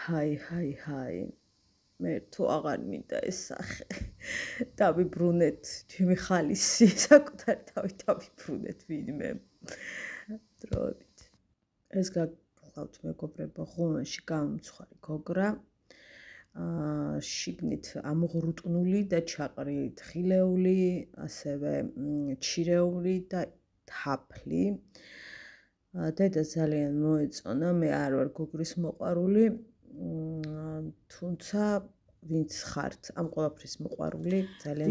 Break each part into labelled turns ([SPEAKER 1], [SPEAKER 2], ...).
[SPEAKER 1] ჰაი მე თუ აღარ მინდა ეს სახე დავიბრუნეთ ჩემი ხალისი საკუთარი თავით დავიბრუნეთ ვინმე დროებით ეს გახლავთ მეგობრებო ხუმაში გამომცხარი გოგრა შიგნით ამოღრუტნული და ჩაყრი თხილეული ასევე ჩირეული და თაფლი დედა ძალიან მოეწონა მე არ ვარ გოგრის მოყვარული თუმცა ვინც ხართ ამ ყველაფრის მოყვარული ძალიან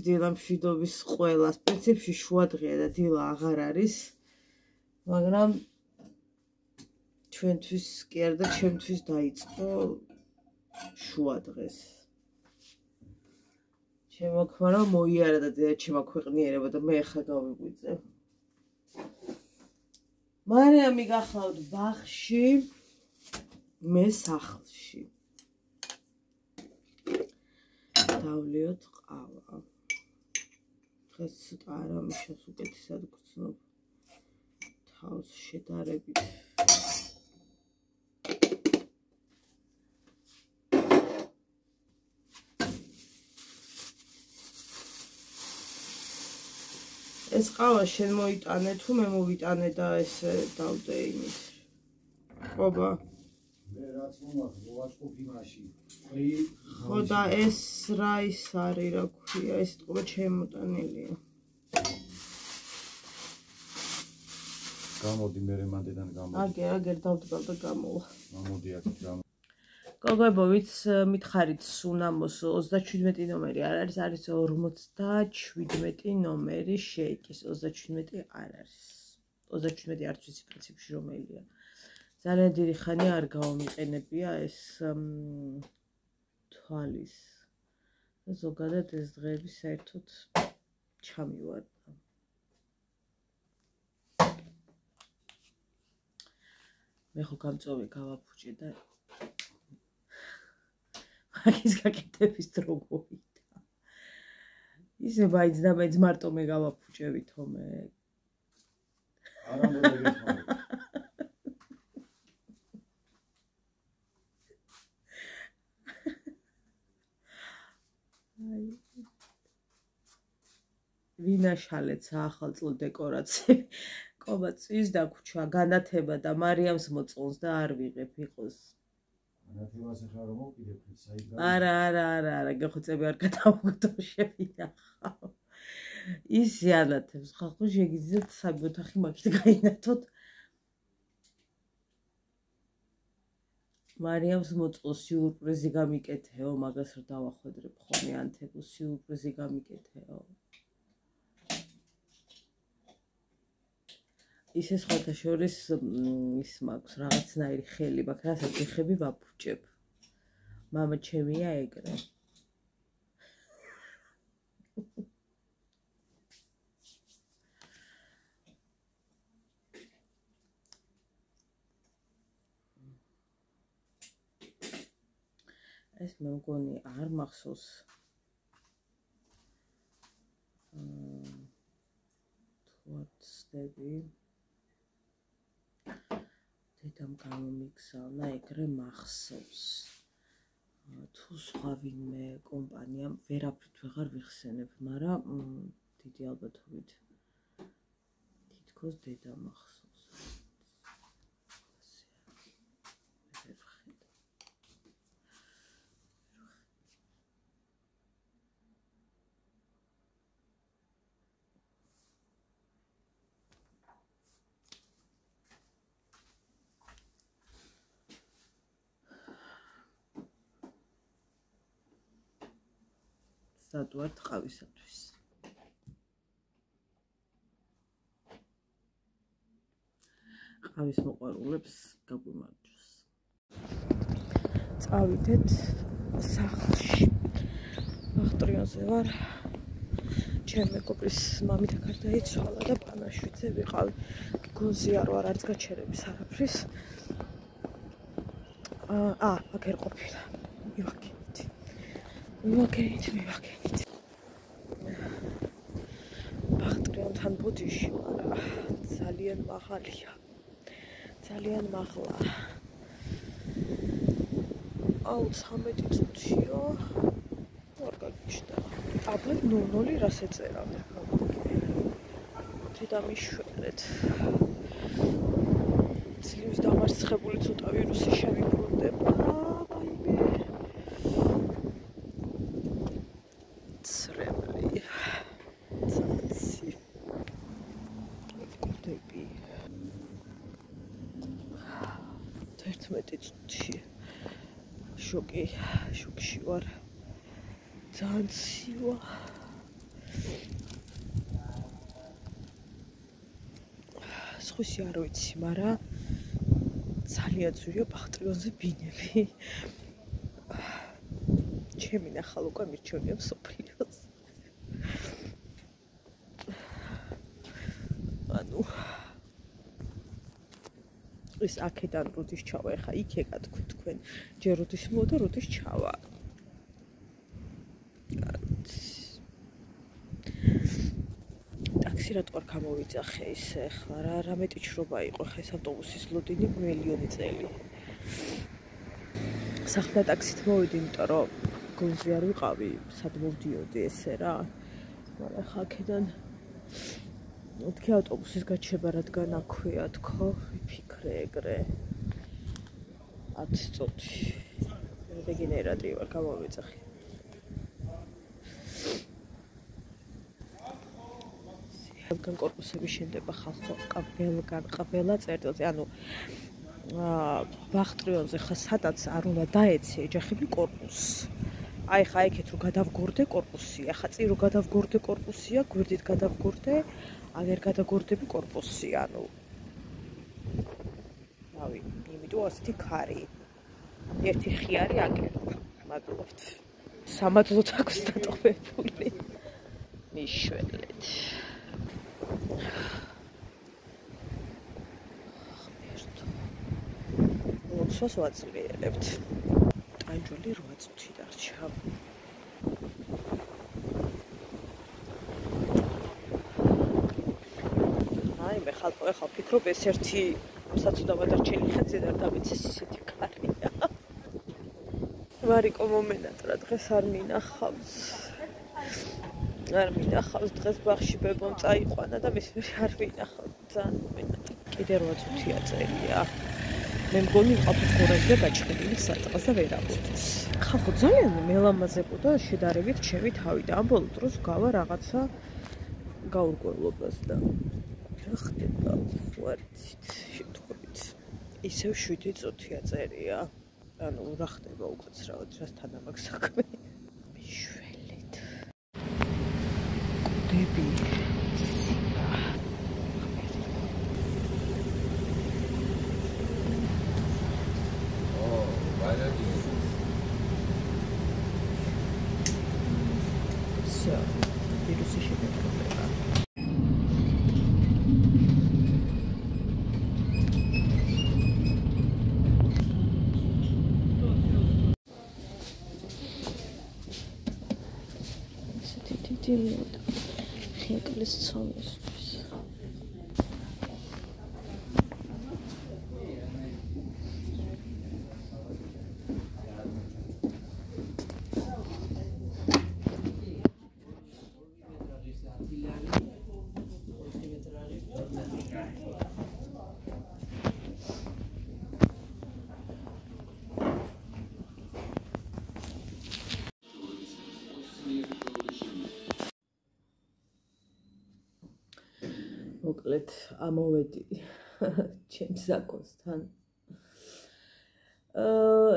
[SPEAKER 1] დილამშვიდობის ყველას პრინციპში შუადღეა და დილა აღარ არის მაგრამ ჩვენთვის კი არა და ჩემთვის დაიწყო შუადღეს შემოქმნა რომ მოიარა და დედა შემოქვეყნიერება და მე ახლა გავიგვიძე მარიამი გახლავთ ბაღში მე სახლში დავლიოთ ყავა დღეს ცოტა არამიშოს უკეთესად გრძნობ თავს შედარებით ეს ყავა შენ მოიტანე თუ მე მოვიტანე და ესე დავდე იმით ყობა
[SPEAKER 2] მე რაც მოვაწყობ იმაში
[SPEAKER 1] ხო და ეს რა ის არის რა ქვია ეს ყობა შემოტანილია
[SPEAKER 2] გამოდი მე მანდიდან გამოდი
[SPEAKER 1] აგერ დავდგავ და გამოვა
[SPEAKER 2] გამოდი აქ გამო
[SPEAKER 1] გოგოებო ვიც მითხარით სუნამოს 37 ნომერი არ არის არის 57 ნომერი შეიკის 37 არ არის 37 არც ვიცი პრინციპში რომელია ძალიან დიდი ხანი არ გავამიყენებია ეს თვალის ზოგადად ეს დღეები საერთოდ ჩამივარდა მე ხო გამწოვე გავაფუჭე და მაგის გაკეთების დრო მოვიდა ისე მაინც და მაინც მარტო მე გავაფუჭევითო მე
[SPEAKER 2] არა მოგიგეხმარი ვინაშალეთ საახალწლო დეკორაცია ყობა წვის დაგვრჩა განათება და მარიამს მოწონს და არ ვიღებ იყოს განათებას ახლა რომ მოვკიდებ საით
[SPEAKER 1] არა გეხოცები არ გადავგვდო შევინახავ ის ზიანათებს ხალხო შეგიძლიათ სამი ოთახი მაგით გაინათოთ მარიამს მოწონს სიურპრიზი გამიკეთეო მაგას რა დავახვედრებ ხოლმე ანთებო სიურპრიზი გამიკეთეო ისე სხვათა შორის ის მაქვს რაღაცნაირი ხელი მაქვს რასაც ეხები ვაფუჭებ მამა ჩემია ეგრე ეს მე მგონი არ მახსოვს თუ არ ცდები დედამ გამომიგზავნა ეგრე მახსოვს თუ სხვა ვინმე კომპანიამ ვერაფრით ვეღარ ვიხსენებ მაგრამ დიდი ალბათობით თითქოს დედა მახსოვს სადვართ ყავისათვის ყავის მოყვარულებს გაგვიმარჯოს წავიდეთ სახლში ბახტრიონზე ვარ ჩემი მეგობრის მამით აქ არ დაიცვალა და პანაშვიდზე ვიყავი გონზე არ ვარ არც გაჩერების არაფრის აქ არ ყოფილა მივაკენით ბახტრიონთან ბოდიში ვარ ძალიან მაღალია ძალიან მაღლა აუ 13 წუთიო. არ გაგიჩნდა. აბა 00 რას ეწერა? დედამიშვენეთ. ძლივს დამარცხებული ცოტა ვირუსი შემიბრუნდება. აიმე. ცრემლი. ცაცი. ვკვდები. 11 წუთი. შოკში ვარ. ძალიან ცივა. სხვისი არ ვიცი, მაგრამ ძალიან ძვირია ბახტრიონზე ბინები. ჩემი ნახალ უკვე მირჩევნია მსოფლიოს. ანუ ის აქედან როდის ჩავა, ეხა იქე გათქვით თქვენ. ჯერ როდის მოდა, როდის ჩავა. ტაქსი რატო არ გამოვიძახე ისე ახლა რა მეტი ჩრობა იყო ხა ეს ავტობუსის ლოდინი მილიონი წელი. სახლდა ტაქსით მოვიდი, იმიტომ რომ გონზე არ ვიყავი, სად მოვდიოდი ესე რა. მაგრამ ხა აქედან მეთქი ავტობუსის გაჩება რადგან აქვეა თქო, ვიფიქრე ეგრე. 10 წუთი. რეგენერატი ვარ გამოვიძახე. ყველგან კორპუსები შენდება ხალხო, ყველა წერტილზე, ანუ ბახტრიონზე ხა სადაც არ უნდა დაეცე ეჯახები კორპუსს. აი ხა იქეთ რომ გადავგორდე კორპუსია, ხა წინ რომ გადავგორდე კორპუსია, გვერდით გადავგორდე, აღარ გადაგორდები კორპუსი, ანუ რავი, იმიტომ ასეთი ქარი. ერთი ხიარი აკერებ, მადლობთ. სამადლოდ აქვს დატოვებული. მიშვენეთ. ლოცვას ვაძლიერებთ. ტანჯველი 8 წუთი დარჩა. აი მე ხალხო ეხლა ვფიქრობ ეს ერთი საცუდავა დარჩენი ხეთზე და დამიცეს ისეთი კარია. ვარიკო მომენატრა დღეს არ მინახავს. არ მინახავს დღეს ბაღში ბებომ წაიყვანა და მის ვერ არ მინახავს ძალიან მომენატრა. კიდე 8 წუთია წერია. მე მგონი ყავს გორაზე გაჭრილი სადღაც და ვერ ამოდის. ხახო ძალიან მელამაზებოდა შედარებით ჩემი თავი და ამ ბოლო დროს გავა რაღაცა გაურკვევლობას და რა ხდება ვარცით შემთხვევით. ისევ 7 წუთია წერია. ანუ რა ხდება უკაცრავად რასთან ამაქვს საქმე. მიშვენეთ. კვდები. ვირუსი შემეფრობა. ესეთი დიდი ხიაკლის ცომისთვის. მოკლედ ამოვედი ჩემს საკონსთან.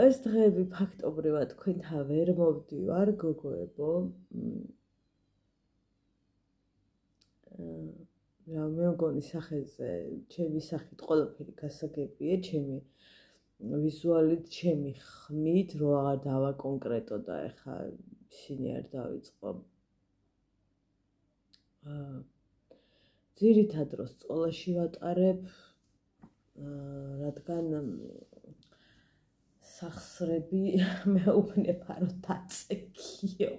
[SPEAKER 1] ეს დღეები ფაქტობრივად თქვენთან ვერ მოვდივარ, გოგოებო. რა მე მგონი სახეზე, ჩემი სახით ყველაფერი გასაგებია, ჩემი ვიზუალით, ჩემი ხმით, რო აღარ დავაკონკრეტო და ეხა ისინი არ დავიწყო. ძირითად დროს სკოლაში ვატარებ, რადგან სახსრები მეუბნება რომ დაწეკიო.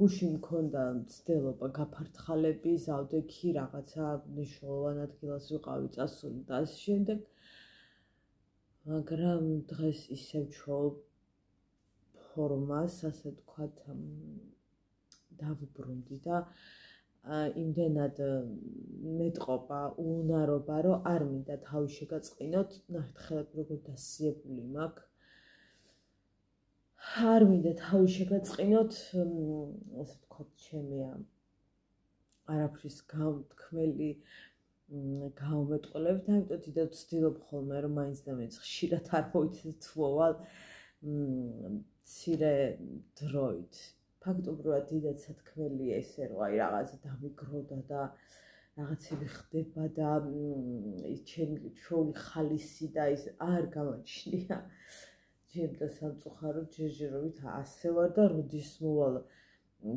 [SPEAKER 1] გუში მქონდა მცდელობა გაფართხალები, ზავდექი, რაღაცა მნიშვნელოვან ადგილას ვიყავი წასული და ამ შემდეგ მაგრამ დღეს ისევ ჩავალ ფორმას, ასე ვთქვათ, დავუბრუნდი და იმდენად მეტყობა, უუნარობა, რომ არ მინდა თავი შეგაწყინოთ, ნახეთ ხელები როგორ დასიებული მაქვს. არ მინდა თავი შეგაწყინოთ, ასე ვთქვათ, ჩემი არაფრის გამთქმელი გამომეტყველებით, ამიტომ დიდად ვცდილობ ხოლმე, რომ მაინც და მაინც ხშირად არ მოვიცეთ თუ მოვალ მცირე დროით. ფაქტობრივად დიდად სათქმელია ესე, რომ აი რაღაცა დამიგროვდა და რაღაცები ხდება და ჩემი ჩვეული ხალისი და ის არ გამაჩნია. ჯერ და სამწუხაროდ ჯერჯერობით ასე ვარ და როდის მოვალ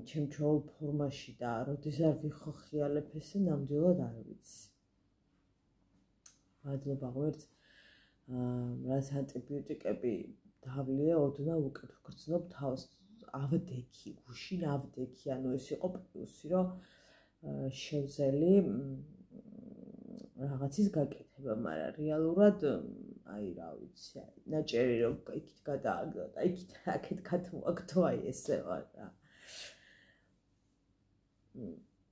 [SPEAKER 1] ჩემ ჩვეულ ფორმაში და როდის არ ვიხოხიალებ ესე ნამდვილად არ ვიცი. მადლობა ღმერთს, რაც ანტიბიოტიკები დავლია, ოდნავ უკეთ ვგრძნობ თავს. ავდექი, გუშინ ავდექი, ანუ ეს იყო პლუსი, რომ შევძელი რაღაცის გაკეთება, მაგრამ რეალურად აი რა ვიცი, ნაჭერი რომ იქით გადააგდო და იქით აქეთ გადმოაგდო, აი ესე ვარ რა.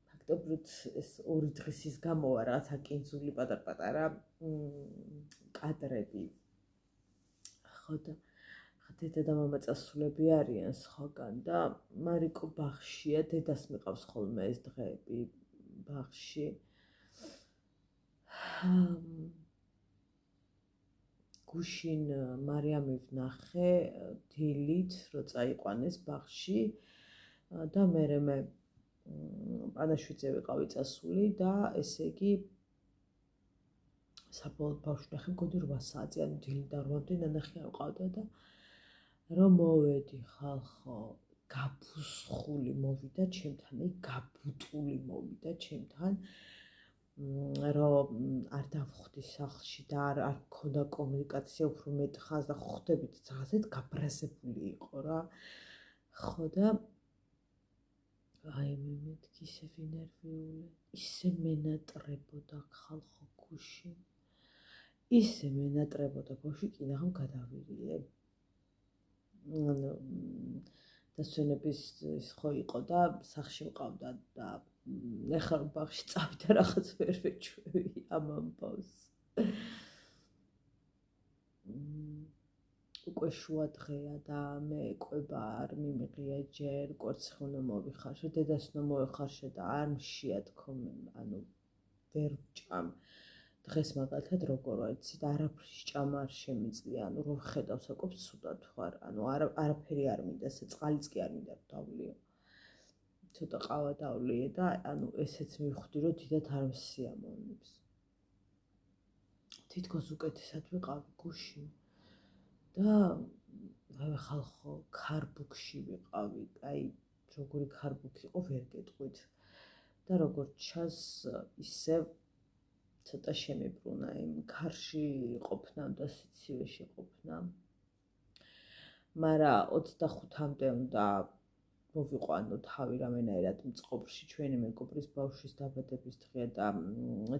[SPEAKER 1] ფაქტობრივად ეს ორი დღისის გამოვა რაღაცა კინძული პატარ-პატარა კადრები. ხო და დედა და მამა წასულები არიან სხვაგან და მარიკო ბაღშია, დედას მიყავს ხოლმე ეს დღეები ბაღში. გუშინ მარიამი ვნახე დილით, რომ წაიყვანეს ბაღში და მე პანაშვიდზე ვიყავი წასული და ესე იგი საბოლოოდ ბავშვი ვნახე, მგონი 8 საათზე, ანუ დილიდან 8-მდე ნანახი არ ვყავდა და რომ მოვედი ხალხო, გაფუსხული მოვიდა ჩემთან, გაბუტული მოვიდა ჩემთან, რომ არ დავხვდი სახლში და არ მქონდა კომუნიკაცია უფრო მეტ ხანს და ხვდებით რაღაცეთ გაბრაზებული იყო რა. ხო და აი მე მეთქი ისე ვინერვიული, ისე მენატრებოდა ხალხო გუშინ. ისე მენატრებოდა ბავშვი, კიდაღამ გადავირიე. დასვენების ის ხო იყო და სახლში ვყავდა და ეხლა რომ ბაღში წავიდა რაღაც ვერ ვეჩვევი ამ ამბავს. უკვე შუა დღეა და მე კვება არ მიმიღია ჯერ, კვერცხი უნდა მოვიხარშე, დედას უნდა მოვიხარშე და არ მშია თქო, ანუ ვერ ვჭამ. დღეს მაგალითად როგორ ვიცი და არაფრის ჭამა არ შემიძლია, ანუ რო ხედავ საკობს ცუდად ვარ, ანუ არაფერი არ მინდა, ესე წყალიც კი არ მინდა დავლიო. ცოტა ყავა დავლიე და ანუ ესეც მივხვდი, რომ დიდად არ მსიამოვნებს. თითქოს უკეთესად ვიყავი გუშინ და აი ხალხო ქარბუქში ვიყავი, აი როგორი ქარბუქი იყო ვერ გეტყვით და როგორც ჩანს ისევ ცოტა შემიბრუნა იმ ქარში ყოფნამ და სიცივეში ყოფნამ. მაგრამ 25-მდე უნდა მოვიყვანო თავი რამენაირად მწყობრში, ჩვენი მეგობრის ბავშვის დაბადების დღეა და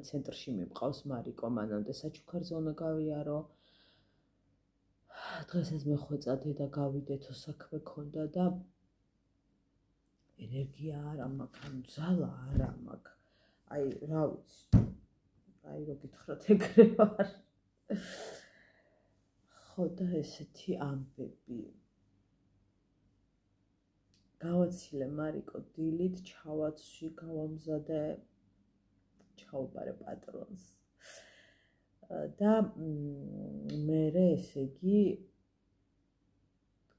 [SPEAKER 1] ცენტრში მიყავს მარიკო, მანამდე საჩუქარზე უნდა გავიარო. დღესაც მეხვეწა დედა გავიდეთო, საქმე ქონდა და ენერგია არა მაქვს, ანუ ძალა არა მაქვს. აი რა ვიცი. აი რო გითხრათ ეგრე ვარ. ხო და ესეთი ამბები. გავაცილე მარიკო დილით, ჩავაცვი, გავამზადე, ჩავაბარე პატრონს. და მე ესე იგი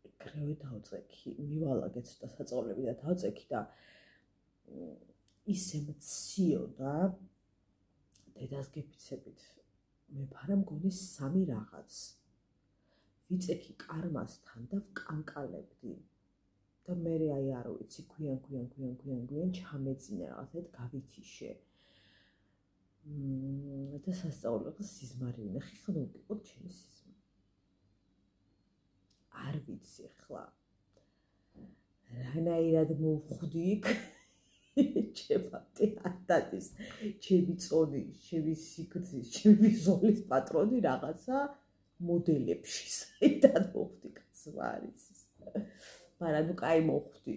[SPEAKER 1] ეგრევე დავწექი, მივალაგე ცოტა საწყობლები და დავწექი და ისე მციოდა დედას გეფიცებით მე ფარა მგონი 3 რაღაც ვიწექი კარმასთან და ვკანკალებდი და მე აი არ ვიცი გვიან ჩამეძინე რაღაცეთ გავითიშე და სასწაულებს სიზმარი ვნახე, ხან უკიყოთ ჩემი სიზმარი. არ ვიცი ხლა რანაირად მოვხვდი იქ ჩემი ატატის, ჩემი წონი, ჩემი სიგრძის, ჩემი ზოლის პატრონი რაღაცა მოდელებში საიდან მოხვდი კაცმა არ იცის. მაგრამ ნუ კაი მოხვდი.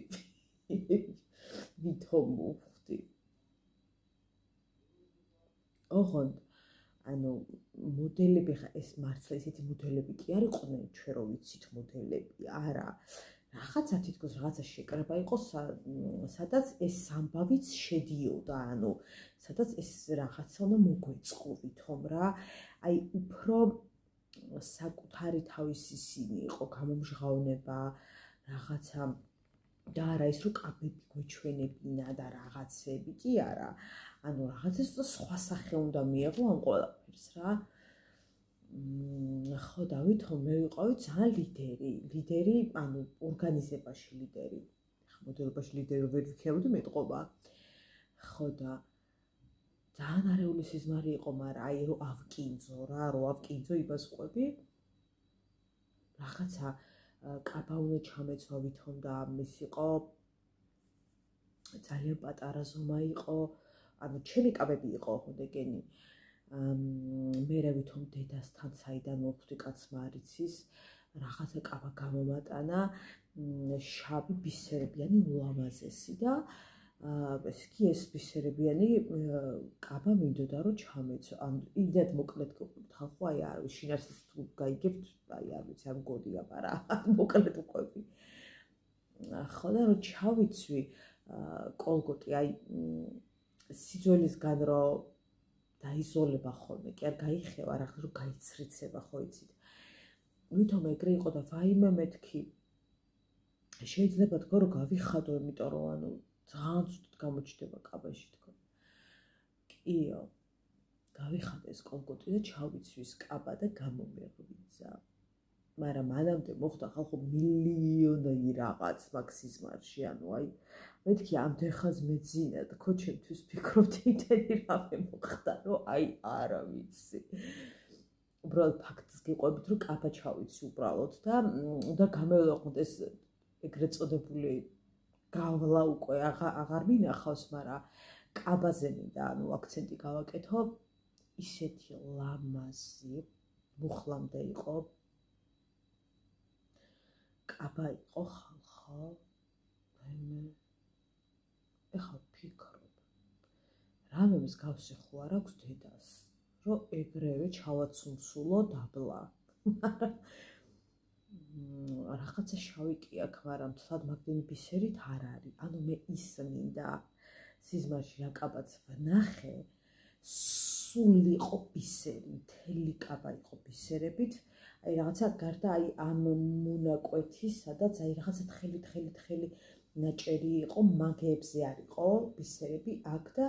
[SPEAKER 1] ვითომ მოხვდი. ოღონდ ანუ მოდელები ხა ეს მართლა ისეთი მოდელები კი არ იყვნენ ჩვენ რო ვიცით მოდელები არა რაღაცა თითქოს რაღაცა შეკრება იყო სადაც ეს ამბავიც შედიოდა ანუ სადაც ეს რაღაცა უნდა მოგვეწყო ვითომ რა აი უფრო საკუთარი თავის ისინი იყო გამომჟღავნება რაღაცა და არა ის რომ კაბები გვეჩვენებინა და რაღაცები კი არა ანუ რაღაცას სხვა სახე უნდა მიიღო ამ ყველაფერს რა ხო და ვითომ მე ვიყავი ძალიან ლიდერი ანუ ორგანიზებაში ლიდერი ხო მოდელობაში ლიდერი ვერ ვიქნებოდი მეტყობა ხო და ძალიან არეული სიზმარი იყო მაგრამ აი რომ ავკინძო რა რომ ავკინძო იმას ყვები რაღაცა კაბა უნდა ჩამეცვა ვითომ და ამის იყო ძალიან პატარა ზომა იყო ანუ ჩემი კაბები იყო ხოდეკენი მერე ვითომ დედასთან საიდან მოხვდი კაცმა არ იცის რაღაცა კაბა გამომატანა შავი ბისერებიანი ულამაზესი და ეს კი ეს ბისერებიანი კაბა მინდოდა რომ ჩამეცვა ანუ იმდენად მოკლედ გიყურთ ხალხო აი არ ვიცი შინაარსის თუ გაიგებთ აი არ ვიცი არ მგონია მაგრამ მოკლედ უყვები ხო და რომ ჩავიცვი კოლგოტი აი სიძველისგან რომ დაიზოლება ხოლმე კი არ გაიხევა რაღაც რომ გაიცრიცება ხო იცით ვითომ ეგრე იყო და ვაიმე მეთქი შეიძლება თქო რომ გავიხადო იმიტომ რომ ანუ ძალიან ცუდად გამოჩნდება კაბაში თქო კიო გავიხადე ეს კოლგოტი და ჩავიცვის კაბა და გამომეღვიძა მაგრამ მანამდე მოხდა ხალხო მილიონი რაღაც მაქსიზმარში ანუ აი მეთქი ამდენ ხანს მეძინა თქო ჩემთვის ფიქრობდი იმდენი რამე მოხდა რომ აი არა ვიცი უბრალოდ ფაქტს გიყვებით რომ კაბა ჩავიცი უბრალოდ და უნდა გამოვიყოთ ეს ეგრეთ წოდებული გავლა უკვე აღარ მინახავს მაგრამ კაბაზე მინდა ანუ აქცენტი გავაკეთო ისეთი ლამაზი მუხლამდე იყო კაბა იყო ხალხო მე ეხლა ფიქრობ რამე მსგავსი ხო არ აქვს დედას რომ ეგრევე ჩავაცუნცულო დაბლა რაღაცა შავი კი აქვს მაგრამ თლად მაგდენი ბისერით არ არის ანუ მე ის მინდა სიზმარში რა კაბაც ვნახე სულ იყო ბისერი მთელი კაბა იყო ბისერებით აი რაღაცა გარდა აი ამ მონაკვეთის სადაც აი რაღაცა თხელი ნაჭერი იყო მაგებზე არ იყო ბისერები აქ და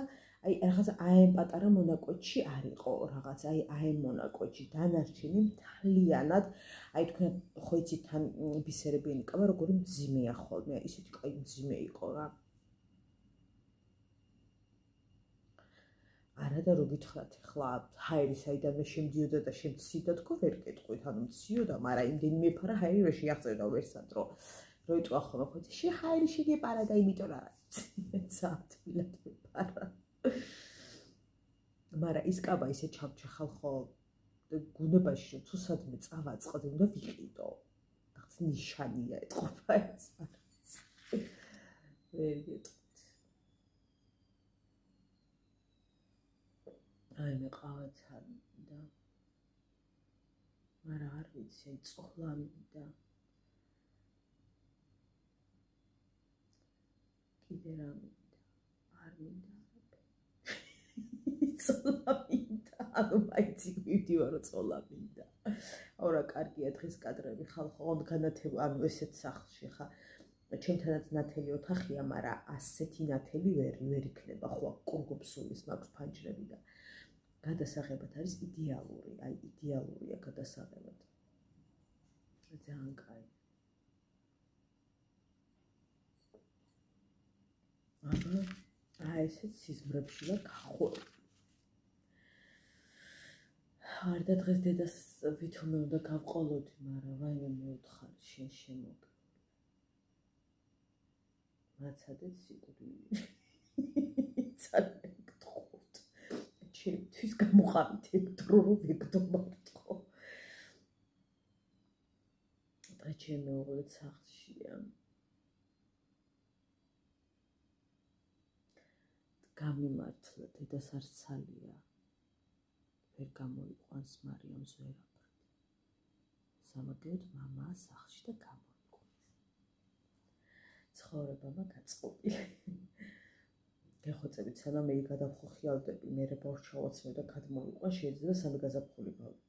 [SPEAKER 1] აი რაღაცა აემ პატარა მონაკვეთში არ იყო რაღაც აი აემ მონაკვეთში დანარჩენი მთლიანად აი თქვენ ხო იცით თან ბისერებიანი კაბა როგორი მძიმეა ხოლმე ისეთი კაი მძიმე იყო რა არა და რო გითხრათ ახლა ჰაერი საიდანვე შემდიოდა და შემციდა თქო ვერ კეთყვით ანუ მციოდა მაგრამ იმდენი მეფარა ჰაერი ვერ შეაღწევდა ვერსად რომ როიტყვა ხოლმე ხო შე ჰაერი შეგეპარა და იმიტომ რა ცათბილად მეპარა მაგრამ ის კაბა ისე ჩამჩა ხალხო გუნებაში რომ თუ სადმე წავაწყდა უნდა ვიყიდო რაღაც ნიშანია ეთყობა ეს ვერ გეტყვით აი მე ყავაცან და მაგრამ არ ვიცი აი წოხლა მინდა კიდე რა მინდა არ მინდა წოლა მინდა ანუ მაიცი მივდივარ რომ წოლა მინდა აუ რა კარგია დღეს კადრები ხალხო ოღონდ განათება ანუ ესეთ სახლში ხა ჩემთანაც ნათელი ოთახია მაგრამ ასეთი ნათელი ვერ იქნება ხო კურგობსულის მაქვს ფანჯრები და გადასაღებად არის იდეალური აი იდეალურია გადასაღებად ძალიან კაი ესეც სიზმრებში და გახორი არ და დღეს დედას ვითომე უნდა გავყოლოდი მაგრამ ვაიმე მეუთხარი შენ შემოგე მაცადეთ სიკვდილი ძალიან გთხოვთ ჩემთვის გამოყავით ეგ დრო რომ ვეგდო მარტო დღე ჩემი მეუღლეც სახლშია. გამიმართლა, დედას არ ცალია. ვერ გამოიყვანს მარიამს ვერაფრით. სამაგეროდ მამაა სახლში და გამოიყვანს. ცხოვრებამა გაწყობილი. გეხოცებით სანამ მე გადავხოხიალდები, მე ბავშვავაცმე და გადმოვიყვან, შეიძლება სამი გაზაფხული გავიდეს.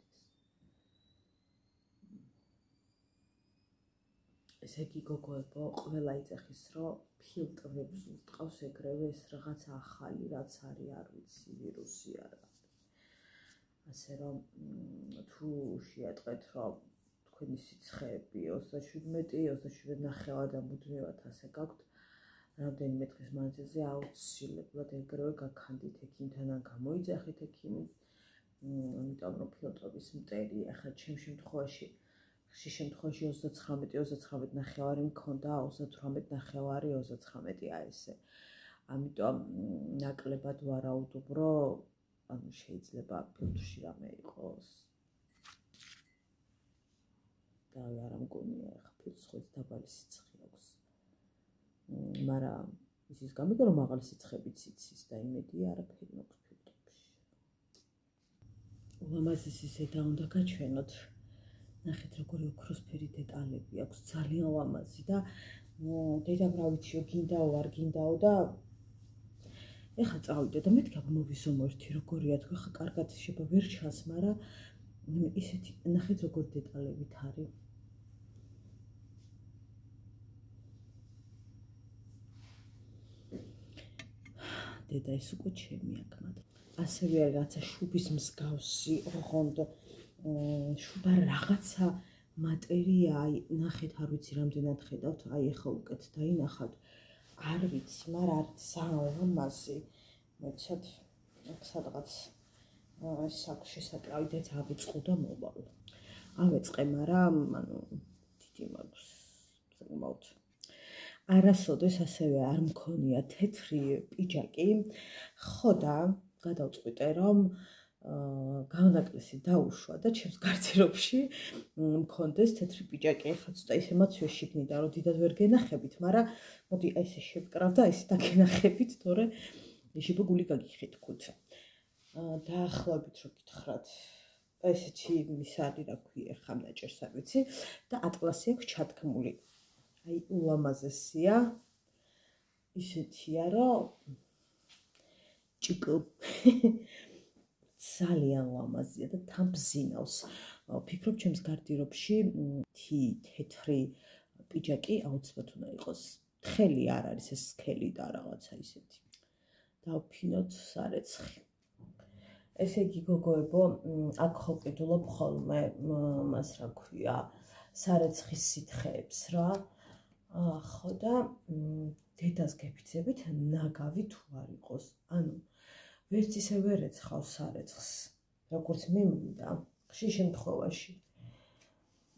[SPEAKER 1] ესე იგი გოგოებო, ყველა იცეხის, რომ ფილტრებს უტყავს ეგრევე ეს რაღაც ახალი, რაც არის, არ ვიცი, ვირუსი არა. ასე რომ თუ შეატყეთ, რომ თქვენი სიცხეები 37-37.5 და მუდმივად ასე გაქვთ, რამდენიმე დღის მანძილზე აუცილებლად ეგრევე გაქანდით ექიმთან ან გამოიძახით ექიმით, იმიტომ რომ ფილტრების მტერი, ახლა ჩემ შემთხვევაში ხშირ შემთხვევაში 39.5 მქონდა, 38.5 ესე. ამიტომ ნაკლებად ვარაუდობ, რომ ანუ შეიძლება ფილტრში რამე იყოს. და არ მგონია ახლა ფილტრს დაბალი სიცხე აქვს. მაგრამ ისიც გამიგო რომ მაღალი სიცხეებიც იცის და იმედია არაფერი მაქვს ფილტრებში. ულამაზესი ზედა უნდა გაჩვენოთ. ნახეთ როგორი ოქროსფერი დეტალები აქვს, ძალიან ლამაზი და დედა რა ვიციო, გინდაო არ გინდაო და ეხლა წავიდე და მეთქი მოვიზომო ერთი როგორია თუ ხა კარგად შეება ვერ ჩანს, მაგრამ ისეთი ნახეთ როგორი დეტალებით არის. დედა ის უკვე ჩემი აქ მაგრამ ასევე არის რაცა შუბის მსგავსი ოღონდ შუბა რაღაცა მატერია, აი ნახეთ არ ვიცი რამდენად ხედავთ, აი ახლა უკეთ დაინახავთ, არ ვიცი, მაგრამ არის ძალიან ლამაზი. მეცად აქ სადღაც საქმე შესაკრავი და ავიწყო და მოვალ. ავეწყე, მაგრამ ანუ დიდი მაქვს საკმაოდ. არასოდეს ასევე არ მქონია თეთრი პიჯაკი, ხო და გადავწყვიტე რომ განაკლისი დაუშვა და ჩემს გარდერობში მქონდეს თეთრი პიჯაკი. ეხლა ცოტა ისე მაცვია შიგნიდან, რომ დიდად ვერ გენახებით, მაგრამ მოდი ესე შევკრავ და ესე დაგენახებით, თორე შეიძლება გული გაგიხეთქოთ. დაახლოებით რო გითხრათ, ესეთი ის არის, რა ქვია, ხამნაჭერს არ ვიცი და ატლასი აქვს ჩადგმული. აი ულამაზესია. ისეთია, რომ ჭიკო ძალიან ლამაზია და თამბზინავს. ვფიქრობ, ჩემს გარდერობში თეთრი პიჯაკი აუცილებლად უნდა იყოს. თხელი არ არის ეს სქელი და რაღაცა ისეთი. დავფინოთ სარეცხი. ესე იგი გოგოებო, აქ ხო ყიდულობ ხოლმე მას რა ქვია, სარეცხის სითხეებს რა. ხო და დედას გეფიცებით ნაგავი თუ არ იყოს. ანუ ვერც ისე ვერ ეცხავს სარეცხს, როგორც მე მინდა, ხშირ შემთხვევაში.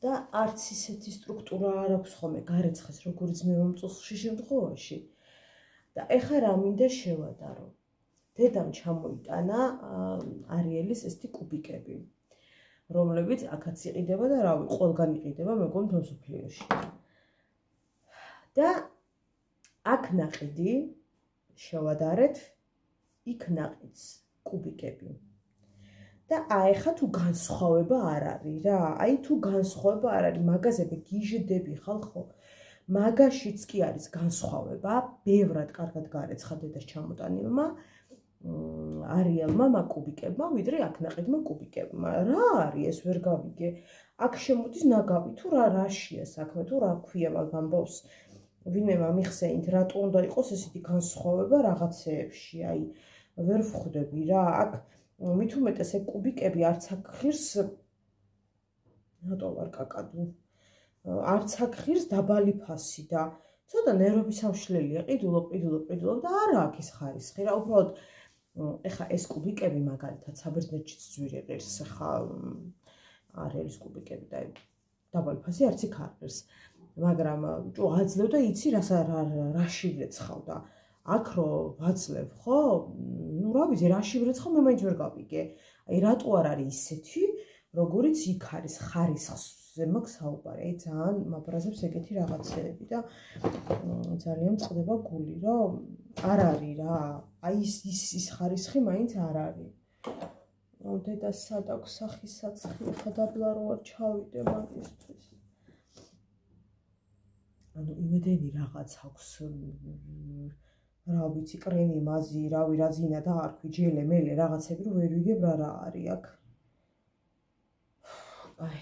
[SPEAKER 1] და არც ისეთი სტრუქტურა არ აქვს ხოლმე გარეცხეს, როგორც მე მომწონს ხშირ შემთხვევაში. და ეხლა რა მინდა შევადარო. დედამ ჩამოიტანა არიელის ესეთი კუბიკები, რომლებიც აქაც იყიდება და რავი, ყველგან იყიდება, მეგონი მსოფლიოში. და აქ ნაყიდი შევადარეთ, იქ ნაყიდს კუბიკები. და ეხლა თუ განსხვავება არ არის რა, აი თუ განსხვავება არ არის, მაგაზები გიჟდები ხალხო, მაგაშიც კი არის განსხვავება, ბევრად კარგად გარეცხა დედას ჩამოტანილმა არიელმა კუბიკებმა, ვიდრე აქ ნაყიდმა კუბიკებმა. რა არის ეს ვერ გავიგე. აქ შემოდის ნაგავი თუ რაშია საქმე, თუ რა ქვია მაგ ამბავს. ვინმე მამიხსენით, რატო უნდა იყოს ესეთი განსხვავება რაღაცეებში, აი ვერ ვხვდები რა. აქ მით უმეტეს ეს კუბიკები არც აქ ღირს რატო ვარ კაკადუ. არც აქ ღირს დაბალი ფასი და ცოტა ნერვები სამშლელია, ყიდულობ და არა აქ ის ხარისხი რა, უბრალოდ ეხა ეს კუბიკები მაგალითად საბერძნეთშიც ძვირი ღირს, ხა არ არის კუბიკები და დაბალი ფასი არც იქ არ ღირს. მაგრამ აძლევ და იცი რაში ვრეცხავ და აქ რო ვაძლევ, ხო? ნუ რა ვიცი, რაში ვრეცხავ, მე მაინც ვერ გავიგე. აი რატო არ არის ისეთი, როგორიც იქ არის ხარისხზე მაქვს საუბარი. აი ძალიან მაბრაზებს ეგეთი რაღაცეები და ძალიან წყდება გული, რომ არ არის რა. აი ის ხარისხი მაინც არ არის. დედას სად აქვს სახის საცხი, ხა დაბლა რო არ ჩავიდე მაგისთვის. ანუ იმედენი რაღაც აქვს რა ვიცი კრემი, მაზი, რავი რა ზინა და არ ქვი ჯელე, მელე რაღაცები რომ ვერ ვიგებ რა არის აქ. აი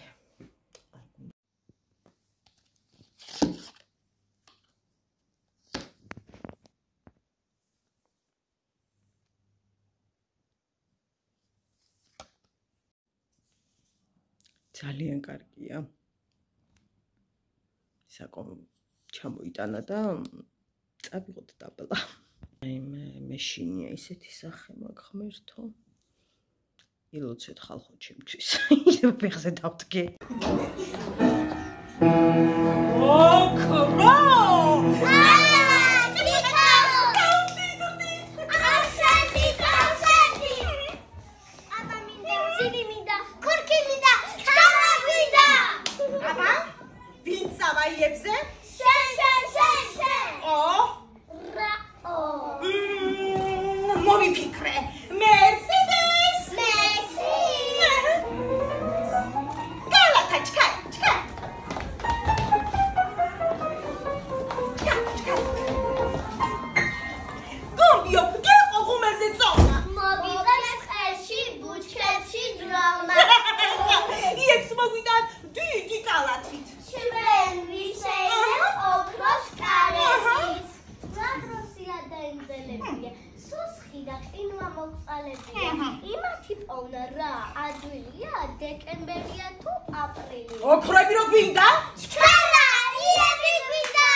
[SPEAKER 1] ძალიან კარგია. საკომ ჩამოიტანა და წავიღოთ დაბლა. აი მეშინია ისეთი სახე მაგ ღმერთო. ილოცეთ ხალხო ჩემთვის. ისე ფეხზე დავდგე. ოქრო!
[SPEAKER 3] დეკემბერია თუ აპრილია.
[SPEAKER 2] ოქროები რო გვინდა?
[SPEAKER 3] ჩქარა, იები გვინდა.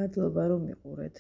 [SPEAKER 1] მადლობა რომ მიყურეთ.